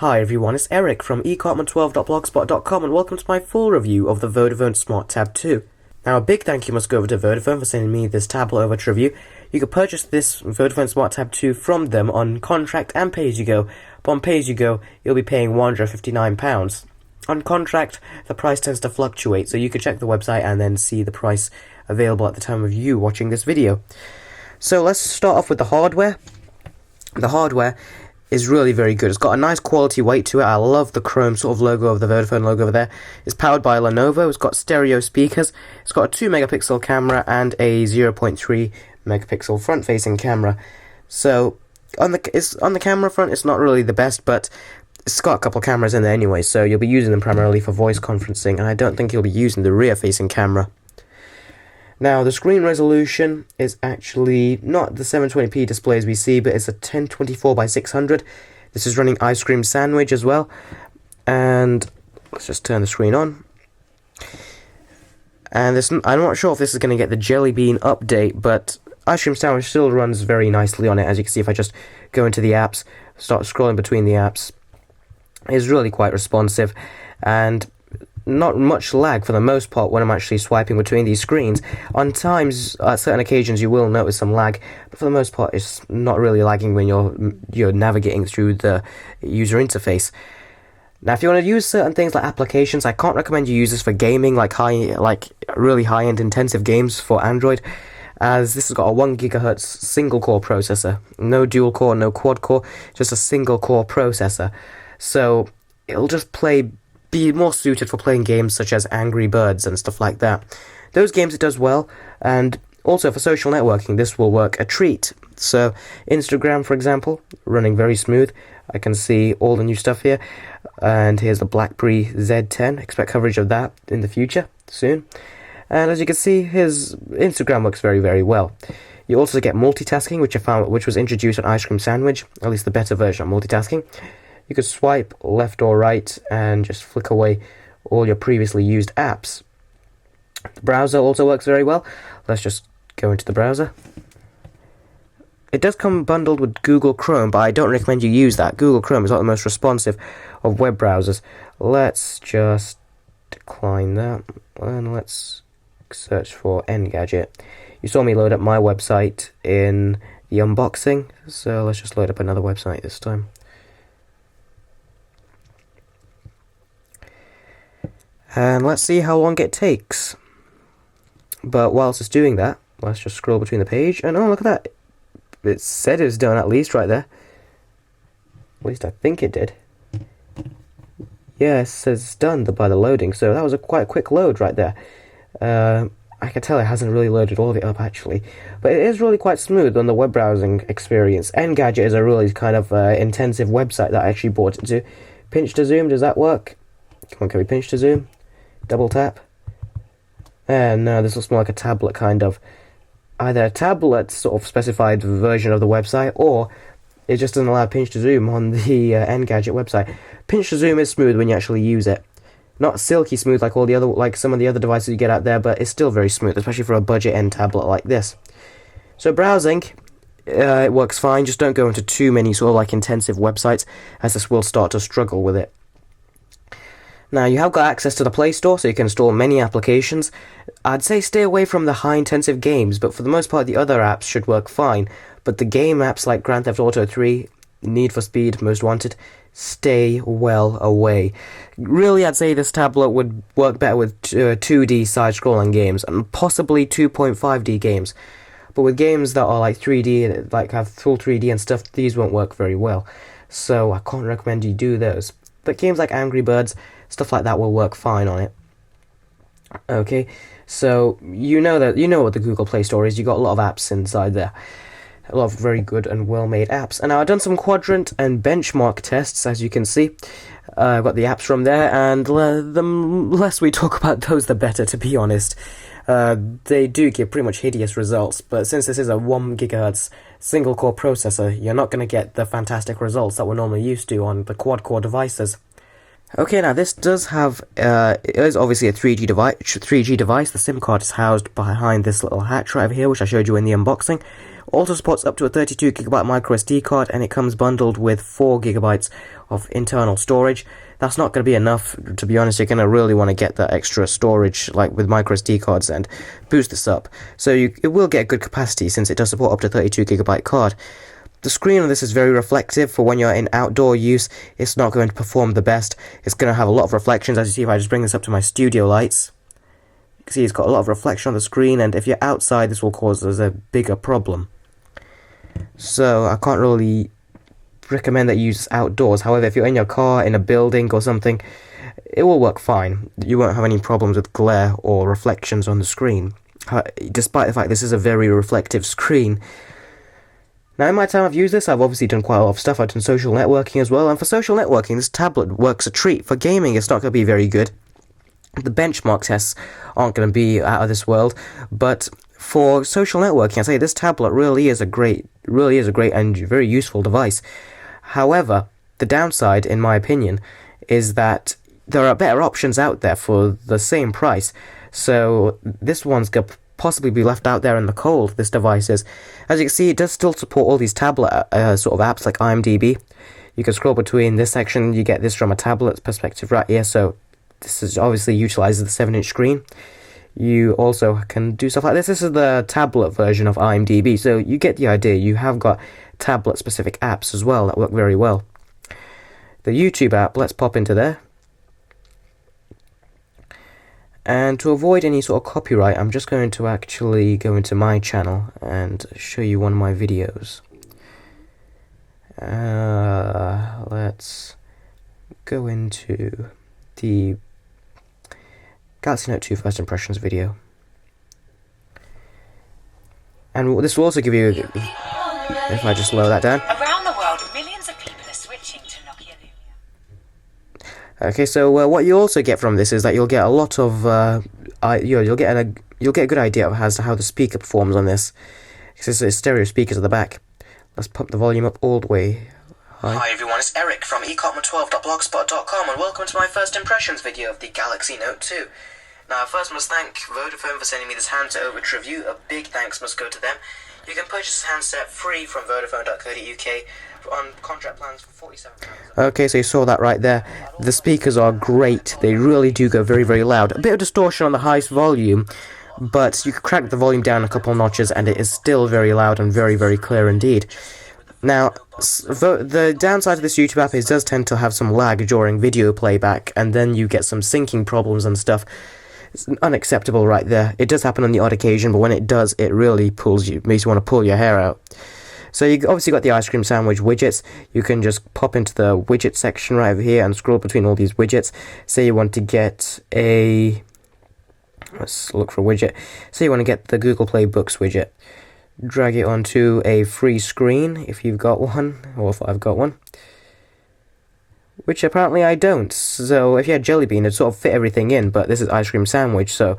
Hi everyone, it's Eric from ecartman12.blogspot.com and welcome to my full review of the Vodafone Smart Tab 2. Now a big thank you must go over to Vodafone for sending me this tablet over to review. You can purchase this Vodafone Smart Tab 2 from them on contract and pay-as-you-go, but on pay-as-you-go you'll be paying £159. On contract, the price tends to fluctuate, so you can check the website and then see the price available at the time of you watching this video. So let's start off with the hardware. The hardware is really very good. It's got a nice quality weight to it. I love the chrome sort of logo of the Vodafone logo over there. It's powered by Lenovo. It's got stereo speakers. It's got a 2 megapixel camera and a 0.3 megapixel front-facing camera. So on the camera front, it's not really the best, but it's got a couple of cameras in there anyway, so you'll be using them primarily for voice conferencing, and I don't think you'll be using the rear-facing camera. Now, the screen resolution is actually not the 720p displays we see, but it's a 1024 by 600. This is running Ice Cream Sandwich as well. And let's just turn the screen on. And I'm not sure if this is going to get the Jelly Bean update, but Ice Cream Sandwich still runs very nicely on it. As you can see, if I just go into the apps, start scrolling between the apps, it's really quite responsive. And not much lag for the most part when I'm actually swiping between these screens. On times, at certain occasions, you will notice some lag, but for the most part, it's not really lagging when you're navigating through the user interface. Now, if you want to use certain things like applications, I can't recommend you use this for gaming, like really high-end intensive games for Android, as this has got a 1 GHz single-core processor. No dual-core, no quad-core, just a single-core processor. So it'll just be more suited for playing games such as Angry Birds and stuff like that. Those games it does well, and also for social networking this will work a treat. So Instagram, for example, running very smooth. I can see all the new stuff here, and here's the BlackBerry Z10. Expect coverage of that in the future, soon. And as you can see, his Instagram works very, very well. You also get multitasking, which was introduced on Ice Cream Sandwich, at least the better version of multitasking. You could swipe left or right and just flick away all your previously used apps. The browser also works very well. Let's just go into the browser. It does come bundled with Google Chrome, but I don't recommend you use that. Google Chrome is not the most responsive of web browsers. Let's just decline that, and let's search for Engadget. You saw me load up my website in the unboxing, so let's just load up another website this time. And let's see how long it takes. But whilst it's doing that, let's just scroll between the page, and oh, look at that. It said it was done at least right there. At least I think it did. Yeah, it says it's done by the loading, so that was quite a quick load right there. I can tell it hasn't really loaded all of it up actually, but it is really quite smooth on the web browsing experience. Engadget is a really kind of intensive website that I actually bought it to. Pinch to zoom, does that work? Come on, can we pinch to zoom? Double tap. And no, this looks more like a tablet kind of. Either a tablet sort of specified version of the website, or it just doesn't allow pinch to zoom on the Engadget website. Pinch to zoom is smooth when you actually use it. Not silky smooth like some of the other devices you get out there, but it's still very smooth, especially for a budget end tablet like this. So browsing, it works fine. Just don't go into too many sort of like intensive websites, as this will start to struggle with it. Now, you have got access to the Play Store, so you can install many applications. I'd say stay away from the high-intensive games, but for the most part, the other apps should work fine. But the game apps like Grand Theft Auto 3, Need for Speed, Most Wanted, stay well away. Really, I'd say this tablet would work better with 2D side-scrolling games, and possibly 2.5D games. But with games that are like 3D, like have full 3D and stuff, these won't work very well. So I can't recommend you do those. But games like Angry Birds, stuff like that will work fine on it. Okay, so you know what the Google Play Store is. You got a lot of apps inside there, a lot of very good and well-made apps. And now I've done some quadrant and benchmark tests, as you can see. I've got the apps from there, and the less we talk about those, the better. To be honest, they do give pretty much hideous results. But since this is a 1 GHz single-core processor, you're not going to get the fantastic results that we're normally used to on the quad-core devices. Okay, now this does have, it is obviously a 3G device. The SIM card is housed behind this little hatch right over here, which I showed you in the unboxing. Also supports up to a 32GB micro SD card, and it comes bundled with 4GB of internal storage. That's not going to be enough, to be honest. You're going to really want to get that extra storage, like with micro SD cards, and boost this up. So it will get good capacity, since it does support up to 32GB card. The screen on this is very reflective. For when you're in outdoor use, it's not going to perform the best. It's going to have a lot of reflections. As you see, if I just bring this up to my studio lights, you can see it's got a lot of reflection on the screen, and if you're outside, this will cause us a bigger problem. So I can't really recommend that you use this outdoors. However, if you're in your car, in a building or something, it will work fine. You won't have any problems with glare or reflections on the screen, despite the fact this is a very reflective screen. Now, in my time I've used this, I've obviously done quite a lot of stuff. I've done social networking as well, and for social networking, this tablet works a treat. For gaming, it's not going to be very good. The benchmark tests aren't going to be out of this world, but for social networking, I say this tablet really is a great and very useful device. However, the downside, in my opinion, is that there are better options out there for the same price. So this one's going to possibly be left out there in the cold, this device is. As you can see, it does still support all these tablet sort of apps like IMDb. You can scroll between this section, you get this from a tablet perspective right here, so this is obviously utilizes the 7-inch screen. You also can do stuff like this. This is the tablet version of IMDb, so you get the idea. You have got tablet-specific apps as well that work very well. The YouTube app, let's pop into there. And to avoid any sort of copyright, I'm just going to actually go into my channel and show you one of my videos. Let's go into the Galaxy Note 2 first impressions video. And this will also give you, if I just lower that down. Around the world, millions of people are switching to Nokia Lumia. Okay, so what you also get from this is that you'll get a lot of, you'll get a good idea of as to how the speaker performs on this. Because it's stereo speakers at the back. Let's pump the volume up all the way. Hi everyone, it's Eric from ecotma12.blogspot.com, and welcome to my first impressions video of the Galaxy Note 2. Now, I first must thank Vodafone for sending me this handset over to review. A big thanks must go to them. You can purchase this handset free from vodafone.co.uk on contract plans for £47. Okay, so you saw that right there. The speakers are great. They really do go very, very loud. A bit of distortion on the highest volume, but you can crank the volume down a couple of notches and it is still very loud and very, very clear indeed. Now, the downside of this YouTube app is it does tend to have some lag during video playback, and then you get some syncing problems and stuff. It's unacceptable right there. It does happen on the odd occasion, but when it does, it really makes you want to pull your hair out. So you obviously got the ice cream sandwich widgets. You can just pop into the widget section right over here and scroll between all these widgets. Say you want to get a... Let's look for a widget. Say you want to get the Google Play Books widget. Drag it onto a free screen if you've got one, or if I've got one. Which apparently I don't, so if you had Jelly Bean, it'd sort of fit everything in, but this is Ice Cream Sandwich, so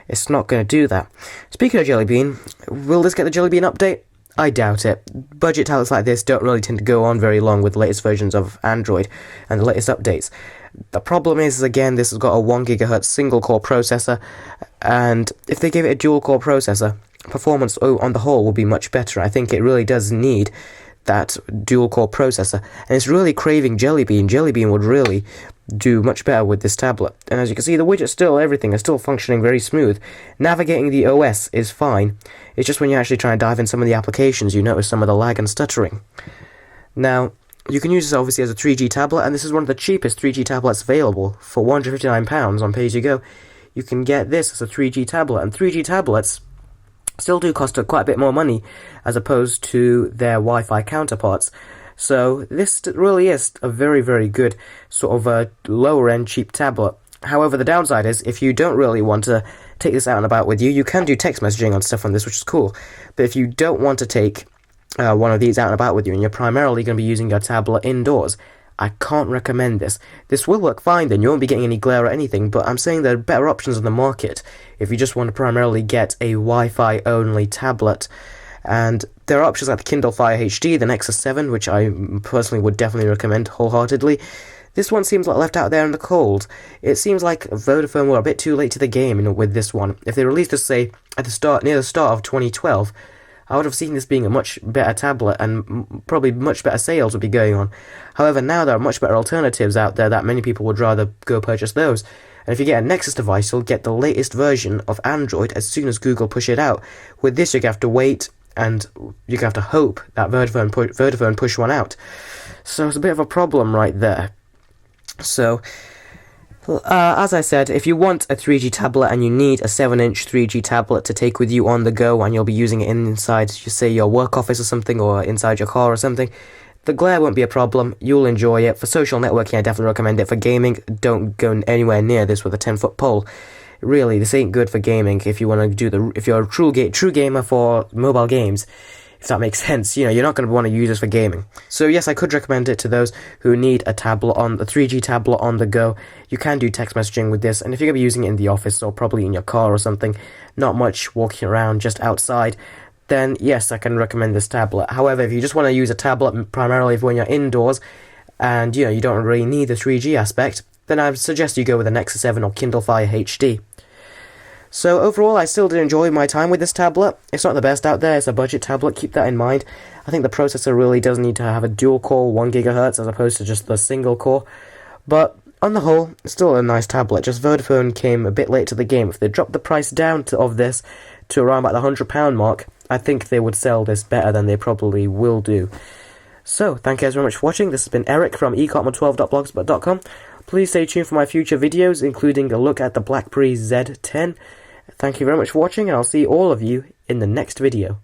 it's not going to do that. Speaking of Jelly Bean, will this get the Jelly Bean update? I doubt it. Budget tablets like this don't really tend to go on very long with the latest versions of Android and the latest updates. The problem is, again, this has got a 1GHz single-core processor, and if they give it a dual-core processor, performance on the whole will be much better. I think it really does need that dual-core processor, and it's really craving Jelly Bean. Jelly Bean would really do much better with this tablet. And as you can see, the widget everything is still functioning very smooth. Navigating the OS is fine. It's just when you actually try and dive in some of the applications, you notice some of the lag and stuttering. Now, you can use this obviously as a 3G tablet, and this is one of the cheapest 3G tablets available. For £159 on pay-as-you-go, you can get this as a 3G tablet, and 3G tablets still do cost quite a bit more money as opposed to their Wi-Fi counterparts. So this really is a very, very good sort of a lower-end cheap tablet. However, the downside is if you don't really want to take this out and about with you, you can do text messaging on stuff on this, which is cool. But if you don't want to take one of these out and about with you, and you're primarily going to be using your tablet indoors, I can't recommend this. This will work fine then, you won't be getting any glare or anything, but I'm saying there are better options on the market if you just want to primarily get a Wi-Fi only tablet. And there are options like the Kindle Fire HD, the Nexus 7, which I personally would definitely recommend wholeheartedly. This one seems like left out there in the cold. It seems like Vodafone were a bit too late to the game with this one. If they released this, say, near the start of 2012, I would have seen this being a much better tablet and probably much better sales would be going on. However, now there are much better alternatives out there that many people would rather go purchase those. And if you get a Nexus device, you'll get the latest version of Android as soon as Google push it out. With this, you're going to have to wait and you're going to have to hope that Vodafone push one out. So it's a bit of a problem right there. So, as I said, if you want a 3G tablet and you need a 7-inch 3G tablet to take with you on the go and you'll be using it inside, you say, your work office or something, or inside your car or something, the glare won't be a problem. You'll enjoy it. For social networking, I definitely recommend it. For gaming, don't go anywhere near this with a 10-foot pole. Really, this ain't good for gaming if you want to do if you're a true gamer for mobile games. If that makes sense, you're not going to want to use this for gaming. So yes, I could recommend it to those who need a 3G tablet on the go. You can do text messaging with this, and if you're going to be using it in the office or probably in your car or something, not much walking around, just outside, then yes, I can recommend this tablet. However, if you just want to use a tablet primarily when you're indoors, and you don't really need the 3G aspect, then I would suggest you go with a Nexus 7 or Kindle Fire HD. So overall, I still did enjoy my time with this tablet. It's not the best out there, it's a budget tablet, keep that in mind. I think the processor really does need to have a dual core 1GHz as opposed to just the single core. But on the whole, it's still a nice tablet, just Vodafone came a bit late to the game. If they dropped the price down of this to around about the £100 mark, I think they would sell this better than they probably will do. So, thank you guys very much for watching. This has been Eric from ecom12.blogspot.com. Please stay tuned for my future videos, including a look at the BlackBerry Z10. Thank you very much for watching, and I'll see all of you in the next video.